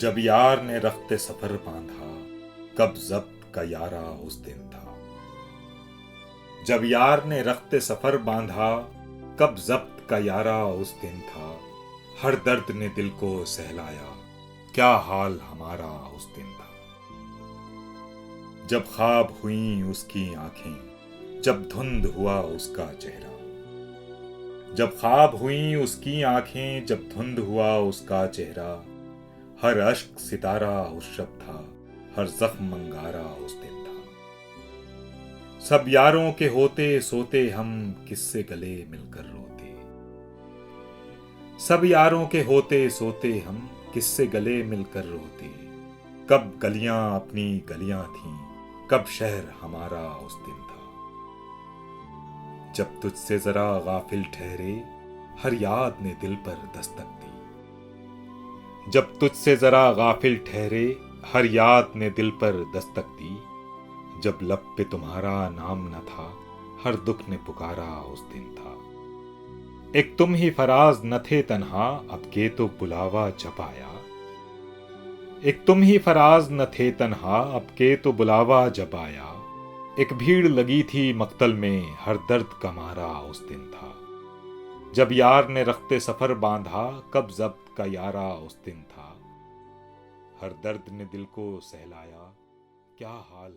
जब यार ने रफ्ते सफर बांधा, कब जब्त का यारा उस दिन था। जब यार ने रफ्ते सफर बांधा, कब जब्त का यारा उस दिन था। हर दर्द ने दिल को सहलाया, क्या हाल हमारा उस दिन था। जब ख्वाब हुई उसकी आंखें, जब धुंध हुआ उसका चेहरा। जब ख्वाब हुई उसकी आंखें, जब धुंध हुआ उसका चेहरा। हर अश्क सितारा उस शब था, हर जख्म मंगारा उस दिन था। सब यारों के होते सोते हम किससे गले मिलकर रोते। सब यारों के होते सोते हम किससे गले मिलकर रोते। कब गलियां अपनी गलियां थीं, कब शहर हमारा उस दिन था। जब तुझसे जरा गाफिल ठहरे, हर याद ने दिल पर दस्तक दी। जब तुझसे जरा गाफिल ठहरे, हर याद ने दिल पर दस्तक दी। जब लब पे तुम्हारा नाम न था, हर दुख ने पुकारा उस दिन था। एक तुम ही फराज न थे तन्हा, अब के तो बुलावा जब आया। एक तुम ही फराज न थे तन्हा, अब के तो बुलावा जब आया। एक भीड़ लगी थी मक्तल में, हर दर्द का मारा उस दिन था। जब यार ने रख्ते सफर बांधा, कब जब्त का यारा उस दिन था। हर दर्द ने दिल को सहलाया, क्या हाल